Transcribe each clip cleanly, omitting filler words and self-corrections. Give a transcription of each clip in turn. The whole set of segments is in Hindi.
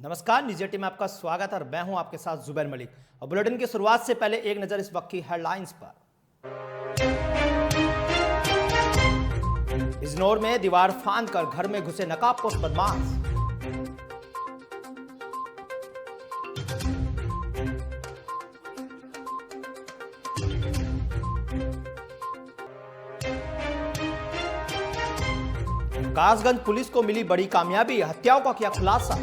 नमस्कार, निजी टीम में आपका स्वागत है और मैं हूं आपके साथ जुबैर मलिक। और बुलेटिन की शुरुआत से पहले एक नजर इस वक्त की हेडलाइंस पर। बिजनौर में दीवार फांद कर घर में घुसे नकाबपोश बदमाश। कासगंज पुलिस को मिली बड़ी कामयाबी, हत्याओं का किया खुलासा।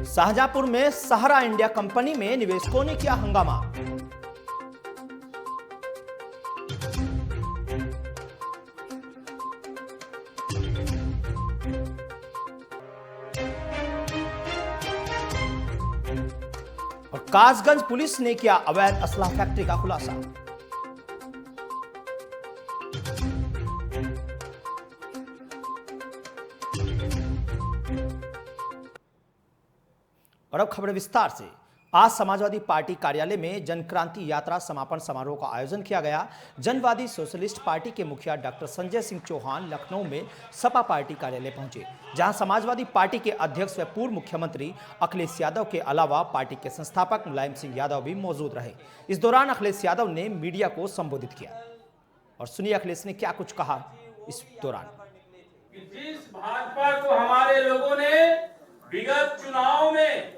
शाहजहांपुर में सहारा इंडिया कंपनी में निवेशकों ने किया हंगामा। और कासगंज पुलिस ने किया अवैध असला फैक्ट्री का खुलासा। और अब खबर विस्तार से। आज समाजवादी पार्टी कार्यालय में जनक्रांति यात्रा समापन समारोह का आयोजन किया गया। जनवादी सोशलिस्ट पार्टी के मुखिया डॉक्टर संजय सिंह चौहान लखनऊ में सपा पार्टी कार्यालय पहुंचे, जहां समाजवादी पार्टी के अध्यक्ष व पूर्व मुख्यमंत्री अखिलेश यादव के अलावा पार्टी के संस्थापक मुलायम सिंह यादव भी मौजूद रहे। इस दौरान अखिलेश यादव ने मीडिया को संबोधित किया और सुनिए अखिलेश ने क्या कुछ कहा इस दौरान। जिस भाजपा को हमारे लोगों ने विगत चुनाव में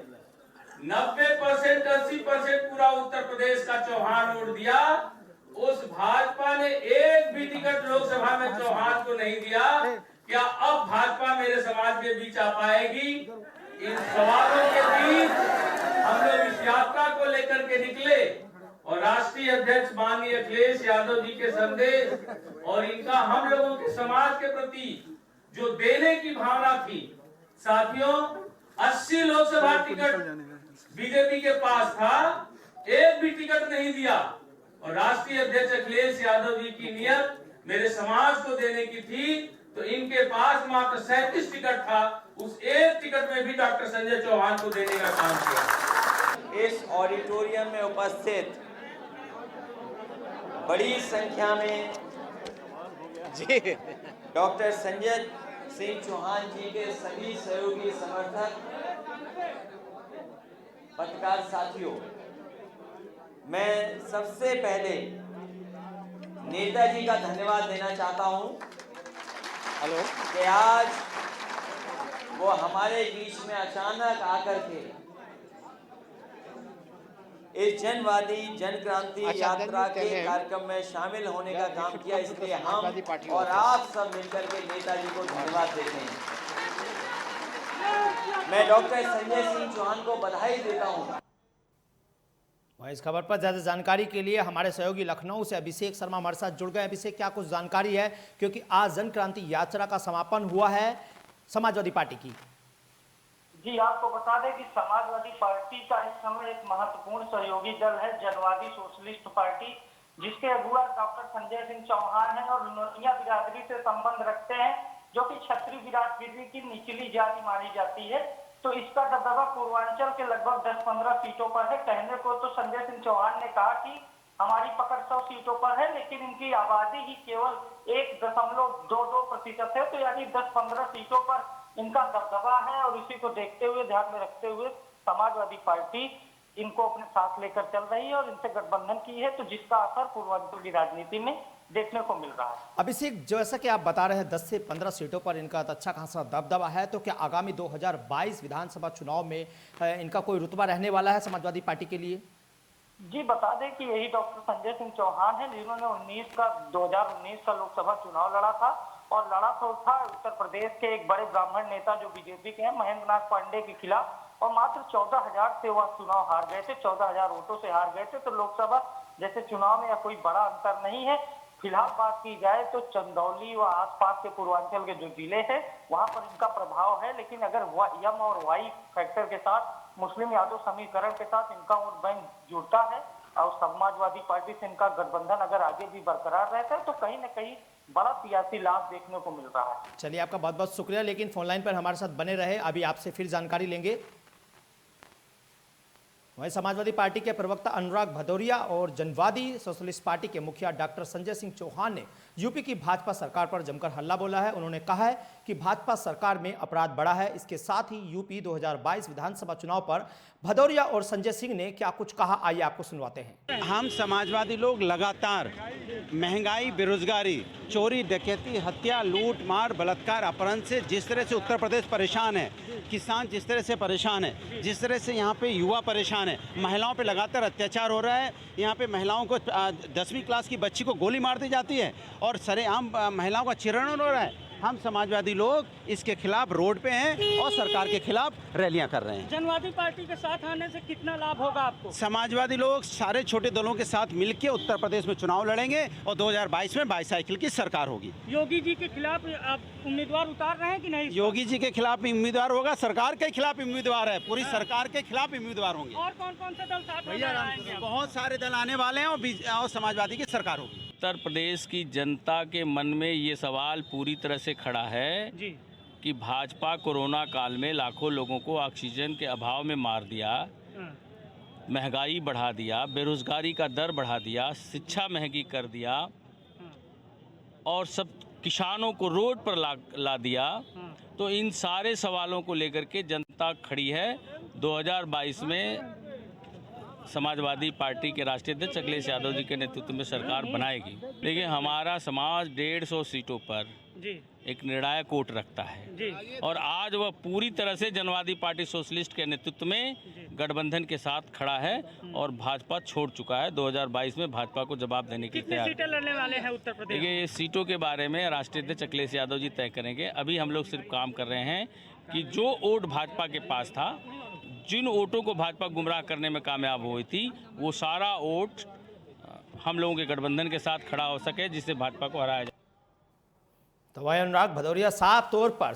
90% 80% पूरा उत्तर प्रदेश का चौहान वोट दिया, उस भाजपा ने एक भी टिकट लोकसभा में चौहान को नहीं दिया। क्या अब भाजपा मेरे समाज के बीच आ पाएगी? इन सवालों के बीच हम लोग इस यात्रा को लेकर के निकले और राष्ट्रीय अध्यक्ष माननीय अखिलेश यादव जी के संदेश और इनका हम लोगों के समाज के प्रति जो देने की भावना थी। साथियों, 80 लोकसभा टिकट बीजेपी के पास था, एक भी टिकट नहीं दिया। और राष्ट्रीय अध्यक्ष अखिलेश यादव जी की नियत मेरे समाज को देने की थी, तो इनके पास मात्र 37 टिकट था। उस एक टिकट में भी डॉक्टर संजय चौहान को देने का काम किया। इस ऑडिटोरियम में उपस्थित बड़ी संख्या में डॉक्टर संजय सिंह चौहान जी के सभी सहयोगी समर्थक, पत्रकार साथियों, मैं सबसे पहले नेताजी का धन्यवाद देना चाहता हूं कि आज वो हमारे बीच में अचानक आकर के इस जनवादी जनक्रांति यात्रा के कार्यक्रम में शामिल होने का काम किया। इसलिए हम और आप सब मिलकर के नेताजी को धन्यवाद देते हैं। मैं डॉक्टर संजय सिंह चौहान को बधाई देता हूं। इस खबर पर ज्यादा जानकारी के लिए हमारे सहयोगी लखनऊ से अभिषेक शर्मा हमारे साथ जुड़ गए। अभिषेक, क्या कुछ जानकारी है, क्योंकि आज जनक्रांति यात्रा का समापन हुआ है समाजवादी पार्टी की? जी, आपको बता दें कि समाजवादी पार्टी का इस समय एक महत्वपूर्ण सहयोगी दल है जनवादी सोशलिस्ट पार्टी, जिसके अगुवा डॉक्टर संजय सिंह चौहान हैं और लोनिया बिरादरी से संबंध रखते हैं, जो कि क्षत्रिय बिरादरी की निचली जाति मानी जाती है। तो इसका दबदबा पूर्वांचल के लगभग 10-15 सीटों पर है। कहने को तो संजय सिंह चौहान ने कहा कि हमारी पकड़ 100 सीटों पर है, लेकिन इनकी आबादी ही केवल 1.22% है। तो यानी 10-15 सीटों पर इनका दबदबा है और इसी को देखते हुए, ध्यान में रखते हुए समाजवादी पार्टी इनको अपने साथ लेकर चल रही है और इनसे गठबंधन की है, तो जिसका असर पूर्वांचल की राजनीति में देखने को मिल रहा है। अभिषेक, जैसा कि आप बता रहे हैं 10 से 15 सीटों पर इनका अच्छा खासा दबदबा है, तो क्या आगामी 2022 विधानसभा चुनाव में इनका कोई रुतबा रहने वाला है समाजवादी पार्टी के लिए? जी, बता दें कि यही डॉक्टर संजय सिंह चौहान है जिन्होंने 2019 का लोकसभा चुनाव लड़ा था और लड़ा तो था उत्तर प्रदेश के एक बड़े ब्राह्मण नेता जो बीजेपी के हैं, महेंद्र नाथ पांडे के खिलाफ, और मात्र 14,000 से वह चुनाव हार गए थे, 14,000 वोटों से हार गए थे। तो लोकसभा जैसे चुनाव में यह कोई बड़ा अंतर नहीं है। फिलहाल बात की जाए तो चंदौली व आसपास के पूर्वांचल के जो जिले हैं वहां पर इनका प्रभाव है, लेकिन अगर यम और वाई फैक्टर के साथ मुस्लिम यादव समीकरण के साथ इनका वोट बैंक जुड़ता है और समाजवादी पार्टी से इनका गठबंधन अगर आगे भी बरकरार रहता है तो कहीं न कहीं बड़ा सियासी लाभ देखने को मिल रहा है। चलिए, आपका बहुत बहुत शुक्रिया, लेकिन फोन लाइन पर हमारे साथ बने रहे। अभी आपसे फिर जानकारी लेंगे। वहीं समाजवादी पार्टी के प्रवक्ता अनुराग भदौरिया और जनवादी सोशलिस्ट पार्टी के मुखिया डॉक्टर संजय सिंह चौहान ने यूपी की भाजपा सरकार पर जमकर हल्ला बोला है। उन्होंने कहा है कि भाजपा सरकार में अपराध बढ़ा है। इसके साथ ही यूपी 2022 विधानसभा चुनाव पर भदौरिया और संजय सिंह ने क्या कुछ कहा, आइए आपको सुनवाते हैं। हम समाजवादी लोग लगातार महंगाई, बेरोजगारी, चोरी, डकैती, हत्या, लूट मार, बलात्कार, अपहरण से जिस तरह से उत्तर प्रदेश परेशान है, किसान जिस तरह से परेशान है, जिस तरह से यहाँ पे युवा परेशान है, महिलाओं पे लगातार अत्याचार हो रहा है। यहाँ पे महिलाओं को 10वीं क्लास की बच्ची को गोली मार दी जाती है और सरेआम महिलाओं का चिरण हो रहा है। हम समाजवादी लोग इसके खिलाफ रोड पे हैं और सरकार के खिलाफ रैलियां कर रहे हैं। जनवादी पार्टी के साथ आने से कितना लाभ होगा आपको? समाजवादी लोग सारे छोटे दलों के साथ मिलकर उत्तर प्रदेश में चुनाव लड़ेंगे और 2022 में बाईसाइकिल की सरकार होगी। योगी जी के खिलाफ आप उम्मीदवार उतार रहे हैं कि नहीं? योगी जी के खिलाफ भी उम्मीदवार होगा, सरकार के खिलाफ उम्मीदवार है, पूरी सरकार के खिलाफ उम्मीदवार होंगे। और कौन कौन से दल साथ में आएंगे? बहुत सारे दल आने वाले हैं और समाजवादी की सरकार होगी। उत्तर प्रदेश की जनता के मन में ये सवाल पूरी तरह से खड़ा है जी कि भाजपा कोरोना काल में लाखों लोगों को ऑक्सीजन के अभाव में मार दिया, महंगाई बढ़ा दिया, बेरोजगारी का दर बढ़ा दिया, शिक्षा महंगी कर दिया और सब किसानों को रोड पर ला दिया। तो इन सारे सवालों को लेकर के जनता खड़ी है। 2022 में समाजवादी पार्टी के राष्ट्रीय अध्यक्ष अखिलेश यादव जी के नेतृत्व में सरकार बनाएगी, लेकिन हमारा समाज 150 सीटों पर जी एक निर्णायक वोट रखता है जी और आज वह पूरी तरह से जनवादी पार्टी सोशलिस्ट के नेतृत्व में गठबंधन के साथ खड़ा है और भाजपा छोड़ चुका है। 2022 में भाजपा को जवाब देने की कितनी तैयारी। सीटें लड़ने वाले हैं उत्तर प्रदेश? देखिए, ये सीटों के बारे में राष्ट्रीय अध्यक्ष अखिलेश यादव जी तय करेंगे। अभी हम लोग सिर्फ काम कर रहे हैं कि जो वोट भाजपा के पास था, जिन वोटों को भाजपा गुमराह करने में कामयाब हुई थी, वो सारा वोट हम लोगों के गठबंधन के साथ खड़ा हो सके, जिससे भाजपा को हराया जाए। तो वही अनुराग भदौरिया साफ तौर पर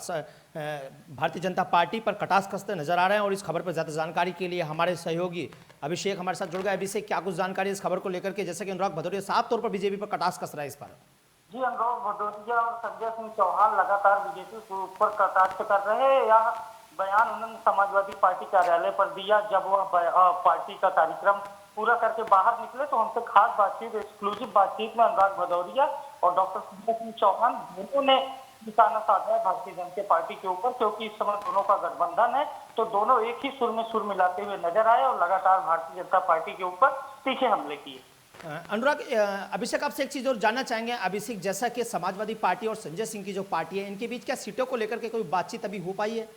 भारतीय जनता पार्टी पर कटास कसते नजर आ रहे हैं और इस खबर पर ज्यादा जानकारी के लिए हमारे सहयोगी अभिषेक हमारे साथ जुड़ गए। अभिषेक, क्या कुछ जानकारी इस खबर को लेकर के, जैसे कि अनुराग भदौरिया साफ तौर पर बीजेपी पर कटास कस रहा है इस पर? जी, अनुराग भदौरिया और संजय सिंह चौहान लगातार बीजेपी के ऊपर कटाक्ष कर रहे हैं। यह बयान उन्होंने समाजवादी पार्टी कार्यालय पर दिया जब वह पार्टी का कार्यक्रम पूरा करके बाहर निकले। तो हमसे खास बातचीत, एक्सक्लूसिव बातचीत में अनुराग भदौरिया और डॉक्टर संजय सिंह चौहान दोनों ने निशाना साधा है भारतीय जनता पार्टी के ऊपर, क्योंकि इस समय दोनों का गठबंधन है। तो दोनों एक ही सुर में सुर मिलाते हुए नजर आए और लगातार भारतीय जनता पार्टी के ऊपर तीखे हमले किए। अनुराग, अभिषेक आपसे एक चीज और जानना चाहेंगे। अभिषेक, जैसा कि समाजवादी पार्टी और संजय सिंह की जो पार्टी है, इनके बीच क्या सीटों को लेकर के कोई बातचीत अभी हो पाई है?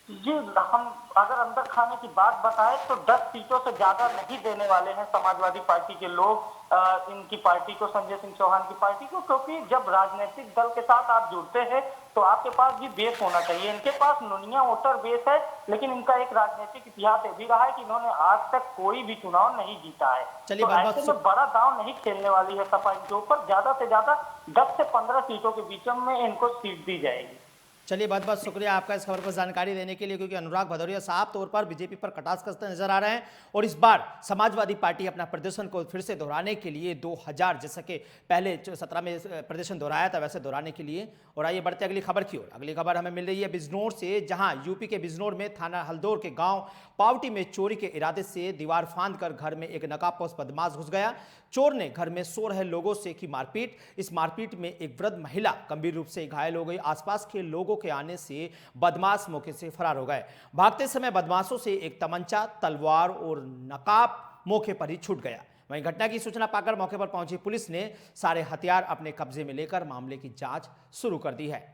जी, हम अगर अंदर खाने की बात बताएं तो 10 सीटों से ज्यादा नहीं देने वाले हैं समाजवादी पार्टी के लोग इनकी पार्टी को, संजय सिंह चौहान की पार्टी को, क्योंकि जब राजनीतिक दल के साथ आप जुड़ते हैं तो आपके पास भी बेस होना चाहिए। इनके पास नुनिया वोटर बेस है, लेकिन इनका एक राजनीतिक इतिहास ये भी रहा है कि इन्होंने आज तक कोई भी चुनाव नहीं जीता है। चलिए, तो ऐसे में बड़ा दांव नहीं खेलने वाली है सपा के ऊपर। ज्यादा से ज्यादा 10 से 15 सीटों के बीच में इनको सीट दी जाएगी। चलिए, बहुत बहुत शुक्रिया आपका इस खबर पर जानकारी देने के लिए, क्योंकि अनुराग भदौरिया साफ तौर पर बीजेपी पर कटास कसते नजर आ रहे हैं और इस बार समाजवादी पार्टी अपना प्रदर्शन को फिर से दोहराने के लिए 2000 जैसा कि पहले 17 में प्रदर्शन दोहराया था वैसे दोहराने के लिए। और आइए बढ़ते अगली खबर की ओर। अगली खबर हमें मिल रही है बिजनौर से, जहां यूपी के बिजनौर में थाना हल्दौर के गांव पावटी में चोरी के इरादे से दीवार फांदकर घर में एक नकाबपोश बदमाश घुस गया। चोर ने घर में सो रहे लोगों से की मारपीट। इस मारपीट में एक वृद्ध महिला गंभीर रूप से घायल हो गई। आसपास के लोगों के आने से बदमाश मौके से फरार हो गए। भागते समय बदमाशों से एक तमंचा, तलवार और नकाब मौके पर ही छूट गया। वहीं घटना की सूचना पाकर मौके पर पहुंची पुलिस ने सारे हथियार अपने कब्जे में लेकर मामले की जांच शुरू कर दी है।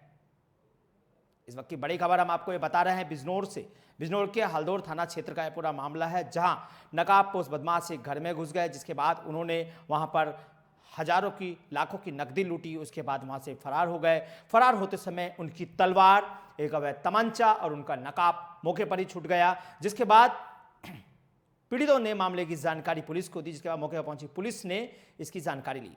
इस वक्त की बड़ी खबर हम आपको ये बता रहे हैं बिजनौर से। बिजनौर के हल्दौर थाना क्षेत्र का यह पूरा मामला है, जहां नकाबपोश बदमाश एक घर में घुस गए, जिसके बाद उन्होंने वहां पर हजारों की लाखों की नकदी लूटी। उसके बाद वहां से फरार हो गए। फरार होते समय उनकी तलवार, एक अवैध तमंचा और उनका नकाब मौके पर ही छूट गया, जिसके बाद पीड़ितों ने मामले की जानकारी पुलिस को दी, जिसके बाद मौके पर पहुंची पुलिस ने इसकी जानकारी ली।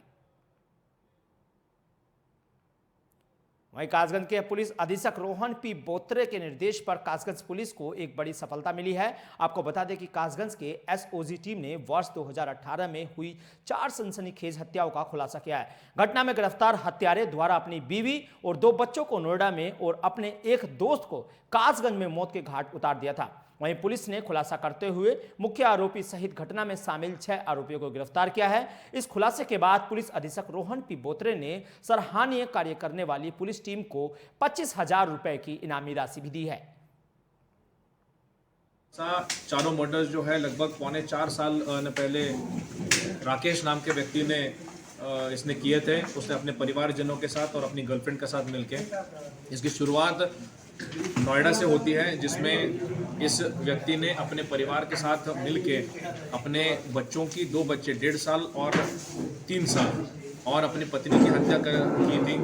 वहीं कासगंज के पुलिस अधीक्षक रोहन पी बोत्रे के निर्देश पर कासगंज पुलिस को एक बड़ी सफलता मिली है। आपको बता दें कि कासगंज के एसओजी टीम ने वर्ष 2018 में हुई 4 सनसनीखेज हत्याओं का खुलासा किया है। घटना में गिरफ्तार हत्यारे द्वारा अपनी बीवी और 2 बच्चों को नोएडा में और अपने एक दोस्त को कासगंज में मौत के घाट उतार दिया था। वहीं पुलिस ने खुलासा करते हुए मुख्य आरोपी सहित घटना में शामिल 6 आरोपियों को गिरफ्तार किया है। इस खुलासे के बाद पुलिस अधीक्षक रोहन पी बोत्रे ने सराहनीय कार्य करने वाली पुलिस टीम को 25,000 रुपए की इनामी राशि भी दी है। चारों मर्डर्स जो है लगभग 3.25 साल पहले राकेश नाम के व्यक्ति ने इसने किए थे। उसने अपने परिवारजनों के साथ और अपनी गर्लफ्रेंड के साथ मिलके, इसकी शुरुआत नोएडा से होती है, जिसमें इस व्यक्ति ने अपने परिवार के साथ मिलके अपने बच्चों की 2 बच्चे 1.5 साल और 3 साल और अपनी पत्नी की हत्या की थी।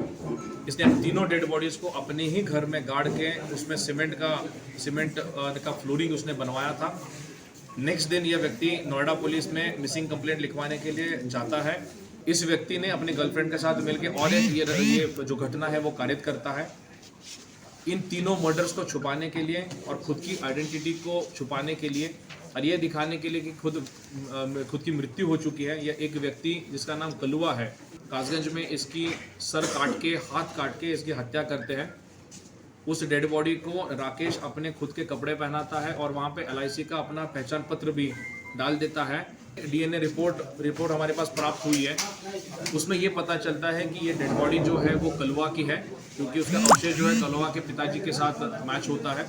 इसने तीनों डेड बॉडीज़ को अपने ही घर में गाड़ के उसमें सीमेंट का फ्लोरिंग उसने बनवाया था। नेक्स्ट दिन यह व्यक्ति नोएडा पुलिस में मिसिंग कंप्लेंट लिखवाने के लिए जाता है। इस व्यक्ति ने अपनी गर्लफ्रेंड के साथ मिलकर और ये जो घटना है वो कारित करता है। इन तीनों मर्डर्स को छुपाने के लिए और खुद की आइडेंटिटी को छुपाने के लिए और ये दिखाने के लिए कि खुद की मृत्यु हो चुकी है, यह एक व्यक्ति जिसका नाम कलुआ है, कासगंज में इसकी सर काट के, हाथ काट के इसकी हत्या करते हैं। उस डेड बॉडी को राकेश अपने खुद के कपड़े पहनाता है और वहाँ पे LIC का अपना पहचान पत्र भी डाल देता है। DNA रिपोर्ट हमारे पास प्राप्त हुई है। उसमें ये पता चलता है कि ये डेड बॉडी जो है वो कलुआ की है, क्योंकि उसका अवशेष जो है कलुआ के पिताजी के साथ मैच होता है।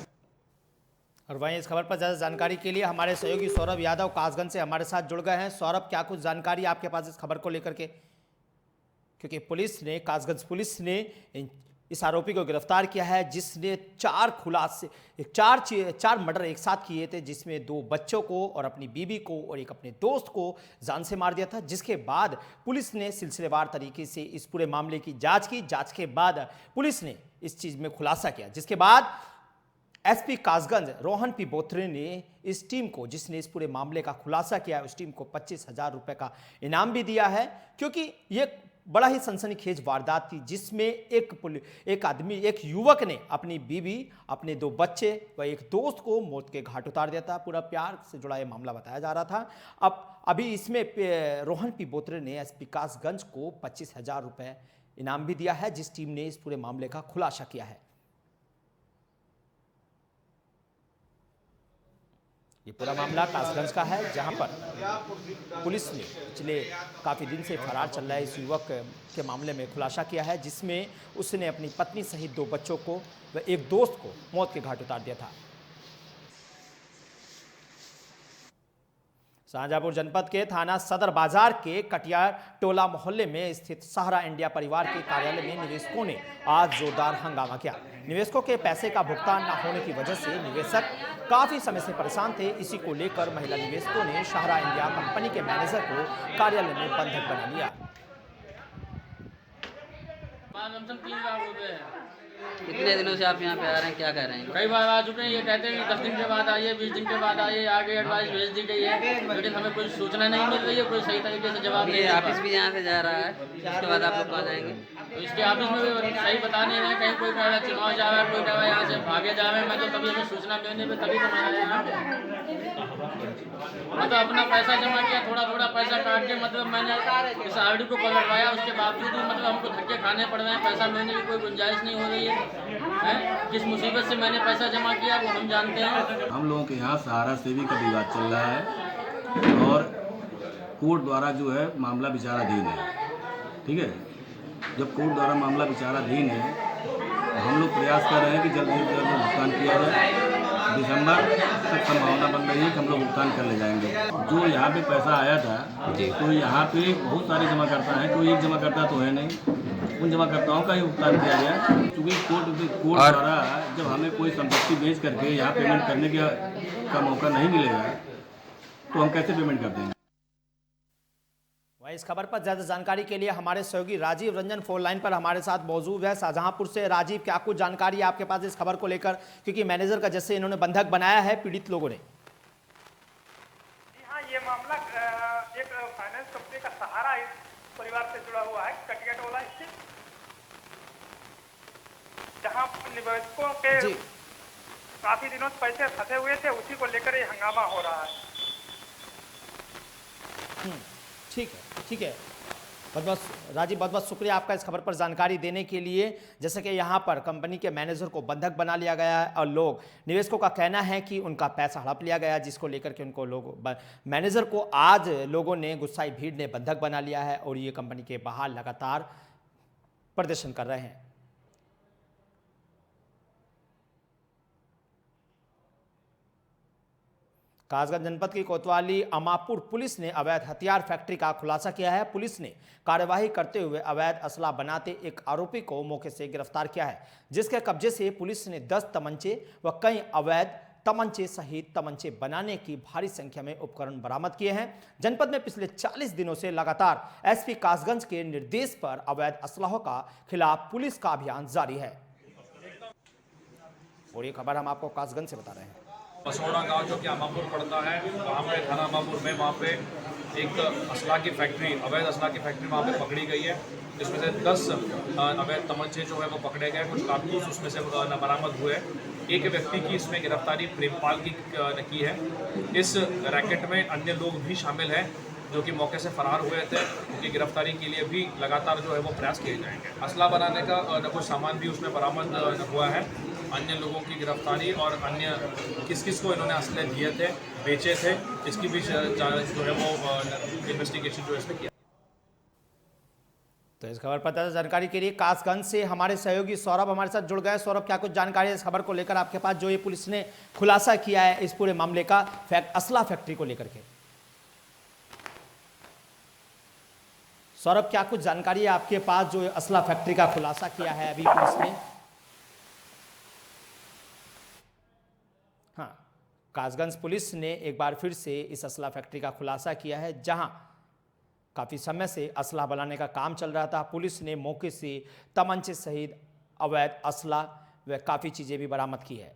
और वहीं इस खबर पर ज़्यादा जानकारी के लिए हमारे सहयोगी सौरभ यादव कासगंज से हमारे साथ जुड़ गए हैं। सौरभ, क्या कुछ जानकारी आपके पास इस खबर को लेकर के? क्योंकि कासगंज पुलिस ने इस आरोपी को गिरफ्तार किया है, जिसने 4 मर्डर एक साथ किए थे, जिसमें 2 बच्चों को और अपनी बीवी को और एक अपने दोस्त को जान से मार दिया था। जिसके बाद पुलिस ने सिलसिलेवार तरीके से इस पूरे मामले की जांच की। जांच के बाद पुलिस ने इस चीज़ में खुलासा किया, जिसके बाद SP कासगंज रोहन पी बोत्रे ने इस टीम को, जिसने इस पूरे मामले का खुलासा किया है, उस टीम को 25,000 रुपए का इनाम भी दिया है। क्योंकि ये बड़ा ही सनसनीखेज वारदात थी, जिसमें एक युवक ने अपनी बीवी, अपने 2 बच्चे व एक दोस्त को मौत के घाट उतार दिया था। पूरा प्यार से जुड़ा ये मामला बताया जा रहा था। अभी इसमें रोहन पी बोत्रे ने SP कासगंज को 25,000 रुपए इनाम भी दिया है, जिस टीम ने इस पूरे मामले का खुलासा किया है। ये पूरा मामला कासगंज का है, जहां पर पुलिस ने पिछले काफ़ी दिन से फरार चल रहा है इस युवक के मामले में खुलासा किया है, जिसमें उसने अपनी पत्नी सहित 2 बच्चों को व एक दोस्त को मौत के घाट उतार दिया था। शाहजहांपुर जनपद के थाना सदर बाजार के कटियार टोला मोहल्ले में स्थित सहारा इंडिया परिवार के कार्यालय में निवेशकों ने आज जोरदार हंगामा किया। निवेशकों के पैसे का भुगतान न होने की वजह से निवेशक काफी समय से परेशान थे। इसी को लेकर महिला निवेशकों ने सहारा इंडिया कंपनी के मैनेजर को कार्यालय में बंधक बना लिया। कितने दिनों से आप यहाँ पे आ रहे हैं, क्या कह रहे हैं? कई बार आ चुके हैं। ये कहते हैं कि 10 दिन के बाद आइए, 20 दिन के बाद आइए, आगे एडवाइस भेज दी गई है, लेकिन हमें कोई सूचना नहीं मिल रही है, कोई सही तरीके से जवाब नहीं। ऑफिस भी यहाँ से जा रहा है, इसके बाद आप लोग आ जाएंगे। तो इसके ऑफिस में भी सही बता नहीं रहे, कहीं कोई कह रहा है चुनाव जा रहा है, कोई कह रहा है यहाँ से भागे जा रहे हैं। मैं तो तभी हमें सूचना देने में तभी तो मैं आया यहाँ। मतलब अपना पैसा जमा किया, थोड़ा पैसा काट के, मतलब मैंने इस RD को पलटवाया, उसके बावजूद भी मतलब हमको धक्के खाने पड़ रहे हैं। पैसा मिलने की कोई गुंजाइश नहीं हो रही है। किस मुसीबत से मैंने पैसा जमा किया वो हम जानते हैं। हम लोगों के यहाँ सहारा सेवी का विवाद चल रहा है और कोर्ट द्वारा जो है मामला विचाराधीन है। ठीक है, जब कोर्ट द्वारा मामला विचाराधीन है तो हम लोग प्रयास कर रहे हैं कि जल्द से जल्द भुगतान किया जाए। दिसंबर तक संभावना बन रही है कि हम लोग भुगतान कर ले जाएंगे। जो यहाँ पे पैसा आया था तो यहाँ पे बहुत सारे जमाकर्ता हैं, कोई एक जमाकर्ता तो है नहीं, उन जमाकर्ताओं का ही भुगतान किया गया। क्योंकि कोर्ट द्वारा जब हमें कोई संपत्ति बेच करके यहाँ पेमेंट करने का मौका नहीं मिलेगा तो हम कैसे पेमेंट कर देंगे। वहीं इस खबर पर ज्यादा जानकारी के लिए हमारे सहयोगी राजीव रंजन फोन लाइन पर हमारे साथ मौजूद है शाहजहांपुर से। राजीव, क्या कुछ जानकारी है आपके पास इस खबर को लेकर, क्योंकि मैनेजर का जैसे इन्होंने बंधक बनाया है पीड़ित लोगों ने? जी हाँ, ये मामला एक फाइनेंस कंपनी का सहारा इस परिवार से जुड़ा हुआ है, कटिया टोला स्थित, जहाँ निवेशकों के काफी दिनों से पैसे फंसे हुए थे, उसी को लेकर ये हंगामा हो रहा है। ठीक है। राजीव, बहुत बहुत शुक्रिया आपका इस खबर पर जानकारी देने के लिए। जैसे कि यहाँ पर कंपनी के मैनेजर को बंधक बना लिया गया है और लोग निवेशकों का कहना है कि उनका पैसा हड़प लिया गया, जिसको लेकर के उनको मैनेजर को आज लोगों ने, गुस्साई भीड़ ने बंधक बना लिया है और ये कंपनी के बाहर लगातार प्रदर्शन कर रहे हैं। कासगंज जनपद की कोतवाली अमापुर पुलिस ने अवैध हथियार फैक्ट्री का खुलासा किया है। पुलिस ने कार्यवाही करते हुए अवैध असला बनाते एक आरोपी को मौके से गिरफ्तार किया है, जिसके कब्जे से पुलिस ने 10 तमंचे व कई अवैध तमंचे सहित तमंचे बनाने की भारी संख्या में उपकरण बरामद किए हैं। जनपद में पिछले 40 दिनों से लगातार एसपी कासगंज के निर्देश पर अवैध असलाहों का खिलाफ पुलिस का अभियान जारी है। और ये खबर हम आपको कासगंज से बता रहे हैं। पसौड़ा गांव जो कि अमापुर पड़ता है, वहाँ पे थाना अमापुर में वहाँ पे एक असला की फैक्ट्री, अवैध असला की फैक्ट्री वहाँ पे पकड़ी गई है, जिसमें से 10 अवैध तमंचे जो है वो पकड़े गए, कुछ कारतूस उसमें से बरामद हुए। एक व्यक्ति की इसमें गिरफ्तारी प्रेमपाल की है। इस रैकेट में अन्य लोग भी शामिल हैं जो कि मौके से फरार हुए थे। उनकी गिरफ्तारी के लिए भी लगातार जो है वो प्रयास किए जाएंगे। असला बनाने का कुछ सामान भी उसमें बरामद हुआ है। अन्य लोगों की गिरफ्तारी और अन्य किस किस को इन्होंने असले दिए थे, बेचे थे, इसकी भी जो है वो इन्वेस्टिगेशन जो है इसमें किया। तो इस खबर पर ताज़ा जानकारी के लिए कासगंज से हमारे सहयोगी सौरभ हमारे साथ जुड़ गए। सौरभ, क्या कुछ जानकारी है इस खबर को लेकर आपके पास, जो ये पुलिस ने खुलासा किया है इस पूरे मामले का असला फैक्ट्री को लेकर के? सौरभ, क्या कुछ जानकारी है आपके पास जो असला फैक्ट्री का खुलासा किया है अभी पुलिस ने? हाँ, कासगंज पुलिस ने एक बार फिर से इस असला फैक्ट्री का खुलासा किया है, जहां काफ़ी समय से असला बनाने का काम चल रहा था। पुलिस ने मौके से तमंचे सहित अवैध असला व काफ़ी चीज़ें भी बरामद की है।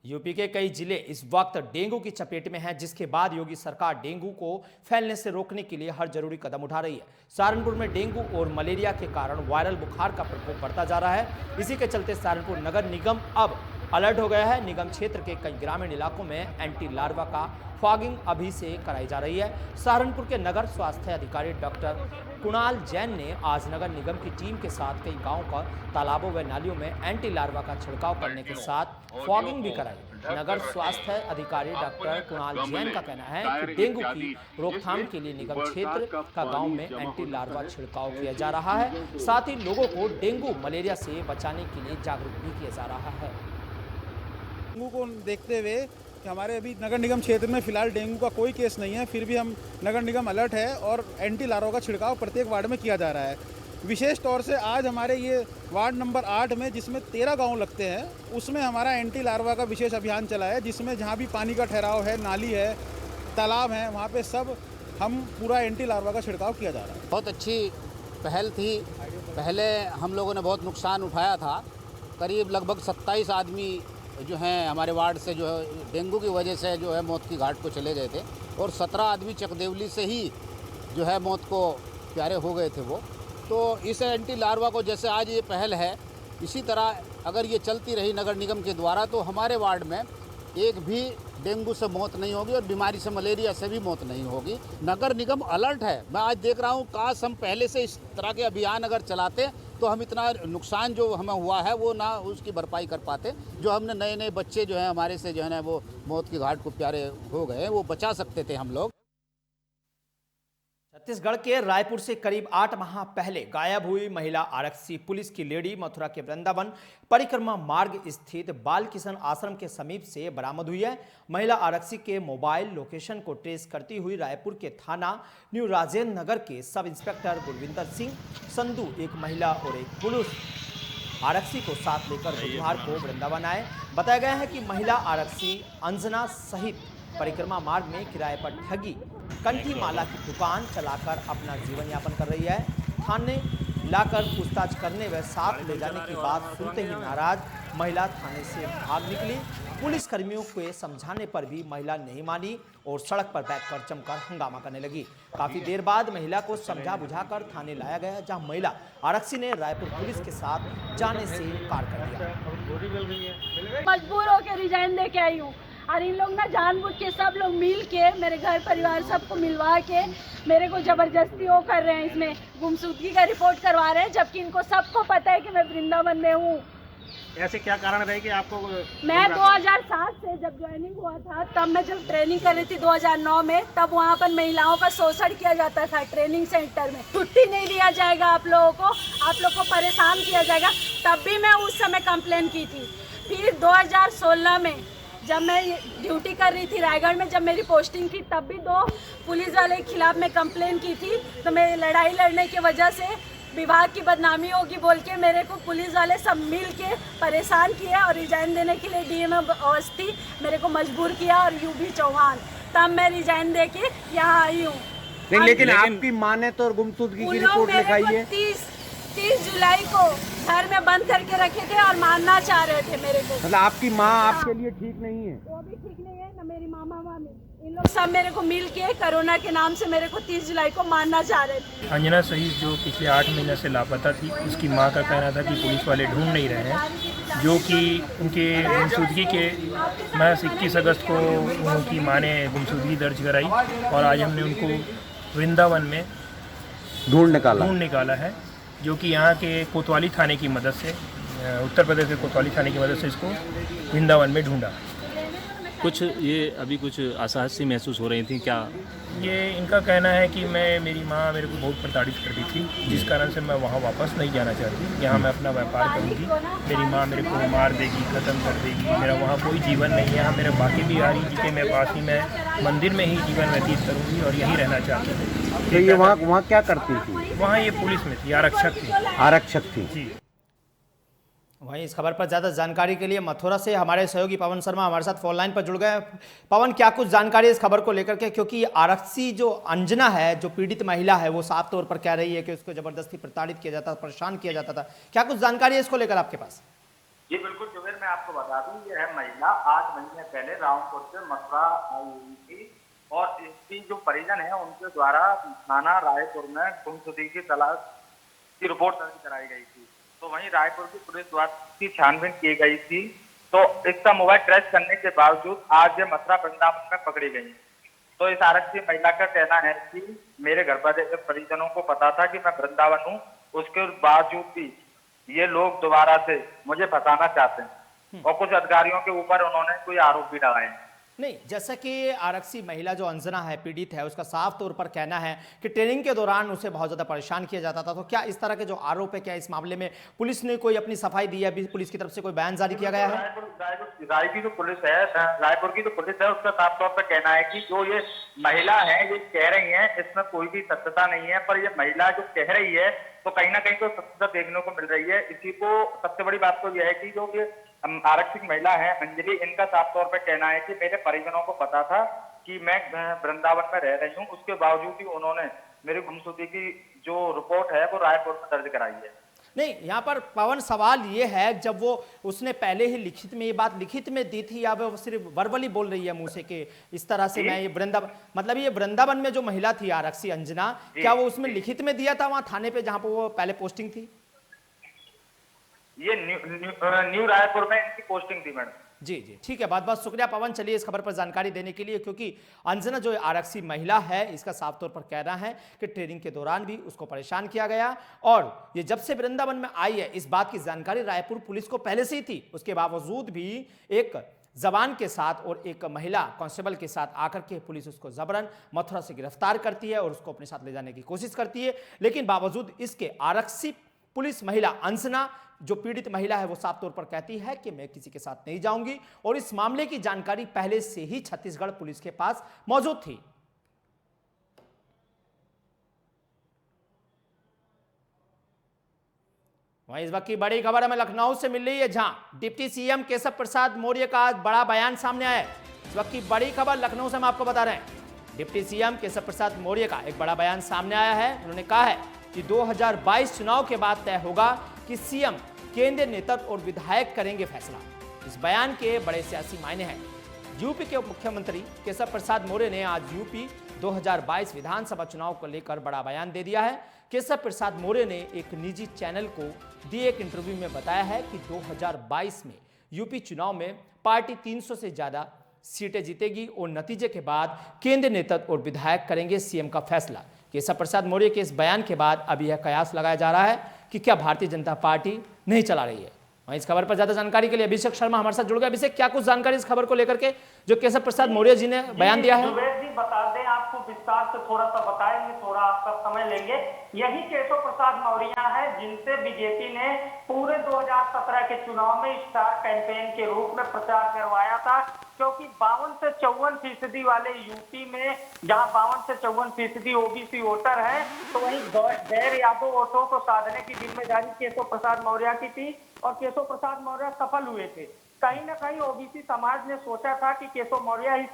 यूपी के कई जिले इस वक्त डेंगू की चपेट में हैं, जिसके बाद योगी सरकार डेंगू को फैलने से रोकने के लिए हर जरूरी कदम उठा रही है। सहारनपुर में डेंगू और मलेरिया के कारण वायरल बुखार का प्रकोप बढ़ता जा रहा है। इसी के चलते सहारनपुर नगर निगम अब अलर्ट हो गया है। निगम क्षेत्र के कई ग्रामीण इलाकों में एंटी लार्वा का फॉगिंग अभी से कराई जा रही है। सहारनपुर के नगर स्वास्थ्य अधिकारी डॉक्टर कुणाल जैन ने आज नगर निगम की टीम के साथ कई गांवों का तालाबों व नालियों में एंटी लार्वा का छिड़काव करने के साथ फॉगिंग भी कराई। नगर स्वास्थ्य अधिकारी डॉक्टर कुणाल जैन का कहना है कि डेंगू की रोकथाम के लिए निगम क्षेत्र का गांव में एंटी लार्वा छिड़काव किया जा रहा है। साथ ही लोगों को डेंगू मलेरिया से बचाने के लिए जागरूक भी किया जा रहा है। डेंगू को देखते हुए कि हमारे अभी नगर निगम क्षेत्र में फिलहाल डेंगू का कोई केस नहीं है, फिर भी हम नगर निगम अलर्ट है और एंटी लार्वा का छिड़काव प्रत्येक वार्ड में किया जा रहा है। विशेष तौर से आज हमारे ये वार्ड नंबर 8 में, जिसमें 13 गांव लगते हैं, उसमें हमारा एंटी लार्वा का विशेष अभियान चला है, जिसमें जहां भी पानी का ठहराव है, नाली है, तालाब है, वहाँ पे सब हम पूरा एंटी लार्वा का छिड़काव किया जा रहा है। बहुत अच्छी पहल थी। पहले हम लोगों ने बहुत नुकसान उठाया था। करीब लगभग 27 आदमी जो हैं हमारे वार्ड से जो है डेंगू की वजह से जो है मौत की घाट को चले गए थे और 17 आदमी चकदेवली से ही जो है मौत को प्यारे हो गए थे वो। तो इस एंटी लार्वा को जैसे आज ये पहल है, इसी तरह अगर ये चलती रही नगर निगम के द्वारा तो हमारे वार्ड में एक भी डेंगू से मौत नहीं होगी और बीमारी से, मलेरिया से भी मौत नहीं होगी। नगर निगम अलर्ट है। मैं आज देख रहा हूँ, काश हम पहले से इस तरह के अभियान अगर चलाते तो हम इतना नुकसान जो हमें हुआ है वो ना उसकी भरपाई कर पाते। जो हमने नए नए बच्चे जो हैं हमारे से जो है ना वो मौत की घाट को प्यारे हो गए, वो बचा सकते थे हम लोग। छत्तीसगढ़ के रायपुर से करीब 8 माह पहले गायब हुई महिला आरक्षी पुलिस की लेडी मथुरा के वृंदावन परिक्रमा मार्ग स्थित बाल किशन आश्रम के समीप से बरामद हुई है। महिला आरक्षी के मोबाइल लोकेशन को ट्रेस करती हुई रायपुर के थाना न्यू राजेंद्र नगर के सब इंस्पेक्टर गुरविंदर सिंह संधू एक महिला और एक पुरुष आरक्षी को साथ लेकर बुधवार को वृंदावन आए। बताया गया है कि महिला आरक्षी अंजना सहित परिक्रमा मार्ग में किराए पर ठगी कंठी माला की दुकान चलाकर अपना जीवन यापन कर रही है। थाने लाकर पूछताछ करने व साथ ले जाने की बात सुनते ही नाराज महिला थाने से भाग निकली। पुलिस कर्मियों को समझाने पर भी महिला नहीं मानी और सड़क पर बैठकर जमकर हंगामा करने लगी। काफी देर बाद महिला को समझा बुझाकर थाने लाया गया, जहां महिला आरक्षी ने रायपुर पुलिस के साथ जाने से इनकार कर दिया। मजबूर होकर रिजाइन दे के आई हूँ। और इन लोग ना जानबूझ के सब लोग मिल के मेरे घर परिवार सबको मिलवा के मेरे को जबरदस्ती वो कर रहे हैं, इसमें गुमशुदगी का रिपोर्ट करवा रहे हैं, जबकि इनको सबको पता है कि मैं वृंदावन में हूँ। ऐसे क्या कारण रहे कि आपको? मैं 2007 से जब ज्वाइनिंग हुआ था, तब मैं जब ट्रेनिंग कर रही थी 2009 में, तब वहाँ पर महिलाओं का शोषण किया जाता था ट्रेनिंग सेंटर में। छुट्टी नहीं दिया जाएगा आप लोगों को, आप लोग को परेशान किया जाएगा। तब भी मैं उस समय कंप्लेन की थी। फिर 2016 में जब मैं ड्यूटी कर रही थी रायगढ़ में, जब मेरी पोस्टिंग थी, तब भी 2 पुलिस वाले के खिलाफ मैं कंप्लेन की थी। तो मैं लड़ाई लड़ने की वजह से विभाग की बदनामी होगी बोल के मेरे को पुलिस वाले सब मिल के परेशान किए और रिजाइन देने के लिए डीएम अवस्थी मेरे को मजबूर किया और यूबी चौहान, तब मैं रिजाइन दे के यहाँ आई हूँ। लेकिन आपकी माँ ने तो गुमशुदगी की रिपोर्ट लिखाई है। 30 जुलाई को घर में बंद करके रखे थे और मारना चाह रहे थे मेरे को। मतलब आपकी माँ आपके लिए ठीक नहीं है? वो भी ठीक नहीं है, ना मेरी मामा मामी, इन लोग सब मेरे को मिल के कोरोना के नाम से मेरे को 30 जुलाई को मारना चाह रहे थे। अंजना सहीद जो पिछले 8 महीने से लापता थी, उसकी मां का कहना था कि पुलिस वाले ढूंढ नहीं रहे हैं, जो कि उनके गुमशुदगी के महज 21 अगस्त को उनकी मां ने गुमशुदगी दर्ज कराई और आज हमने उनको वृंदावन में ढूंढ निकाला है, जो कि यहाँ के कोतवाली थाने की मदद से, उत्तर प्रदेश के कोतवाली थाने की मदद से इसको वृंदावन में ढूंढा। कुछ ये अभी कुछ असहज सी महसूस हो रही थी क्या? ये इनका कहना है कि मेरी माँ मेरे को बहुत प्रताड़ित करती थी, जिस कारण से मैं वहाँ वापस नहीं जाना चाहती। यहाँ मैं अपना व्यापार करूँगी, मेरी माँ मेरे को मार देगी, ख़त्म कर देगी, मेरा वहाँ कोई जीवन नहीं है। यहाँ मेरे बाकी बिहारी जी के मैं पास ही मैं मंदिर में ही जीवन व्यतीत करूँगी और यहीं रहना चाहती थी। तो ये वहाँ क्या करती थी? वहाँ ये पुलिस में थी, आरक्षक थी जी। वहीं इस खबर पर ज़्यादा जानकारी के लिए मथुरा से हमारे सहयोगी पवन शर्मा हमारे साथ फोन लाइन पर जुड़ गए। पवन, क्या कुछ जानकारी इस खबर को लेकर के, क्योंकि आरक्षी जो अंजना है, जो पीड़ित महिला है, वो साफ तौर पर कह रही है कि उसको जबरदस्ती प्रताड़ित किया जाता था, परेशान किया जाता था। क्या कुछ जानकारी है इसको लेकर आपके पास? जी बिल्कुल जुबेर, मैं आपको बता दूं, यह महिला 8 महीने पहले रामपुर से मथुरा आई हुई थी और इसकी जो परिजन है उनके द्वारा थाना रायपुर में गुमशुदगी की तलाश की रिपोर्ट दर्ज कराई गई थी। तो वहीं रायपुर की पुलिस द्वारा की छानबीन की गई थी, तो इसका मोबाइल ट्रेस करने के बावजूद आज ये मथुरा वृंदावन में पकड़ी गई। तो इस आरक्षी महिला का कहना है कि मेरे घर पर परिजनों को पता था कि मैं वृंदावन हूँ, उसके बावजूद भी ये लोग दोबारा से मुझे फंसाना चाहते हैं और कुछ अधिकारियों के ऊपर उन्होंने कोई आरोप भी लगाए। नहीं, जैसा कि आरक्षी महिला जो अंजना है, पीड़ित है, उसका साफ तौर पर कहना है कि ट्रेनिंग के दौरान उसे बहुत ज़्यादा परेशान किया जाता था। तो क्या इस तरह के जो आरोप है, क्या इस मामले में पुलिस ने कोई अपनी सफाई दी है? पुलिस की तरफ से कोई बयान जारी किया गया है? रायपुर की जो पुलिस है, रायपुर की जो पुलिस है, उसका साफ तौर पर कहना है कि जो ये महिला है, ये कह रही है, इसमें कोई भी सत्यता नहीं है, पर ये महिला जो कह रही है तो कहीं ना कहीं तो सत्यता देखने को मिल रही है। इसी को सबसे बड़ी बात तो यह है कि जो ये आरक्षित महिला है अंजलि, इनका साफ तौर पर कहना है कि मेरे परिजनों को पता था कि मैं वृंदावन में रह रही हूँ, उसके बावजूद भी उन्होंने मेरी गुमशुदगी की जो रिपोर्ट है वो रायपुर में दर्ज कराई है। नहीं, यहाँ पर पवन सवाल ये है, जब वो उसने पहले ही लिखित में ये बात लिखित में दी थी या वो सिर्फ वर्बली बोल रही है मुंह से कि इस तरह से मैं ये वृंदावन, मतलब ये वृंदावन में जो महिला थी आरक्षी अंजना, क्या वो उसमें लिखित में दिया था वहाँ थाने पे जहाँ पे वो पहले पोस्टिंग थी? ये न्यू रायपुर में इनकी पोस्टिंग थी मैडम। जी जी, ठीक है, बहुत बहुत शुक्रिया पवन। चलिए इस खबर पर जानकारी देने के लिए, क्योंकि अंजना जो आरक्षी महिला है, इसका साफ तौर पर कहना है कि ट्रेनिंग के दौरान भी उसको परेशान किया गया और ये जब से वृंदावन में आई है, इस बात की जानकारी रायपुर पुलिस को पहले से ही थी। उसके बावजूद भी एक जवान के साथ और एक महिला कांस्टेबल के साथ आकर के पुलिस उसको जबरन मथुरा से गिरफ्तार करती है और उसको अपने साथ ले जाने की कोशिश करती है। लेकिन बावजूद इसके आरक्षी पुलिस महिला अंजना, जो पीड़ित महिला है, वो साफ तौर पर कहती है कि मैं किसी के साथ नहीं जाऊंगी और इस मामले की जानकारी पहले से ही छत्तीसगढ़ पुलिस के पास मौजूद थी। वहीं इस वक्त की बड़ी खबर हमें लखनऊ से मिल रही है, जहां डिप्टी सीएम केशव प्रसाद मौर्य का आज बड़ा बयान सामने आया है। इस वक्त की बड़ी खबर लखनऊ से हम आपको बता रहे हैं। डिप्टी सीएम केशव प्रसाद मौर्य का एक बड़ा बयान सामने आया है। उन्होंने कहा है कि 2022 चुनाव के बाद तय होगा कि सीएम केंद्रीय नेतृत्व और विधायक करेंगे फैसला। इस बयान के बड़े सियासी मायने हैं। यूपी के उप मुख्यमंत्री केशव प्रसाद मौर्य ने आज यूपी 2022 विधानसभा चुनाव को लेकर बड़ा बयान दे दिया है। केशव प्रसाद मौर्य ने एक निजी चैनल को दिए एक इंटरव्यू में बताया है कि 2022 में यूपी चुनाव में पार्टी 300 से ज्यादा सीटें जीतेगी और नतीजे के बाद केंद्रीय नेतृत्व और विधायक करेंगे सीएम का फैसला। केशव प्रसाद मौर्य के इस बयान के बाद अब यह कयास लगाया जा रहा है कि क्या भारतीय जनता पार्टी नहीं चला रही है। वहीं इस खबर पर ज्यादा जानकारी के लिए अभिषेक शर्मा हमारे साथ जुड़ गए। अभिषेक, क्या कुछ जानकारी इस खबर को लेकर के जो केशव प्रसाद मौर्य जी ने बयान दिया है? जुबेर जी बता दें, आपको विस्तार से थोड़ा सा बताएंगे, थोड़ा आपका समय लेंगे। यही केशव प्रसाद मौर्य है जिनसे बीजेपी ने पूरे 2017 के चुनाव में स्टार कैंपेन के रूप में प्रचार करवाया था, क्योंकि 52 से 54% वाले यूपी में, जहां 52 से 54% ओबीसी वोटर है, तो वहीं गैर यादव वोटों को साधने की जिम्मेदारी केशव प्रसाद मौर्य की थी और केशव प्रसाद मौर्य सफल हुए थे। कहीं ना कहीं ओबीसी समाज ने सोचा था कि केशव मौर्य ही,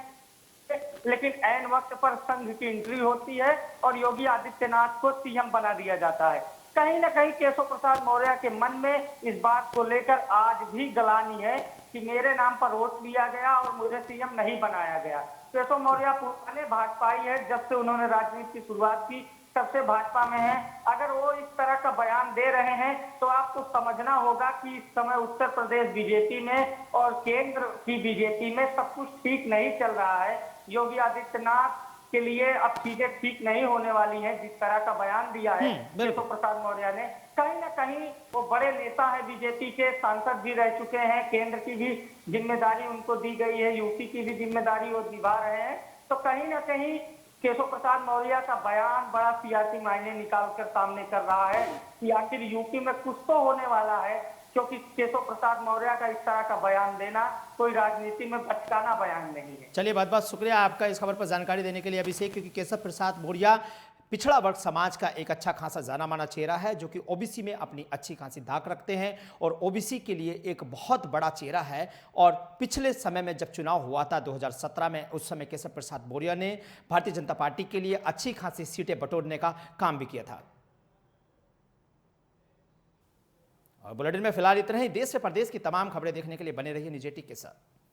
लेकिन ऐन वक्त पर संघ की एंट्री होती है और योगी आदित्यनाथ को सीएम बना दिया जाता है। कहीं ना कहीं केशव प्रसाद मौर्य के मन में इस बात को लेकर आज भी गलानी है कि मेरे नाम पर वोट लिया गया और मुझे सीएम नहीं बनाया गया। केशव मौर्य पुराने भाजपाई है, जब से उन्होंने राजनीति की शुरुआत की तब से भाजपा में है। अगर वो इस तरह का बयान दे रहे हैं तो आपको समझना होगा कि इस समय उत्तर प्रदेश बीजेपी में और केंद्र की बीजेपी में सब कुछ ठीक नहीं चल रहा है। योगी आदित्यनाथ के लिए अब चीजें ठीक नहीं होने वाली हैं। जिस तरह का बयान दिया है केशव प्रसाद मौर्य ने, कहीं ना कहीं वो बड़े नेता है, बीजेपी के सांसद भी रह चुके हैं, केंद्र की भी जिम्मेदारी उनको दी गई है, यूपी की भी जिम्मेदारी वो निभा रहे हैं। तो कहीं ना कहीं केशव प्रसाद मौर्य का बयान बड़ा सियासी मायने निकालकर सामने कर रहा है कि आखिर यूपी में कुछ तो होने वाला है, क्योंकि केशव प्रसाद मौर्य का इस तरह का बयान देना कोई राजनीति में बचकाना बयान नहीं है। चलिए, बहुत बहुत शुक्रिया आपका इस खबर पर जानकारी देने के लिए अभिषेक, क्योंकि केशव प्रसाद मौर्य पिछड़ा वर्ग समाज का एक अच्छा खासा जाना माना चेहरा है, जो कि ओबीसी में अपनी अच्छी खासी धाक रखते हैं और ओबीसी के लिए एक बहुत बड़ा चेहरा है। और पिछले समय में जब चुनाव हुआ था 2017 में, उस समय केशव प्रसाद मौर्य ने भारतीय जनता पार्टी के लिए अच्छी खासी सीटें बटोरने का काम भी किया था। और बुलेटिन में फिलहाल इतना ही। देश से प्रदेश की तमाम खबरें देखने के लिए बने रहिए निजेटी के साथ।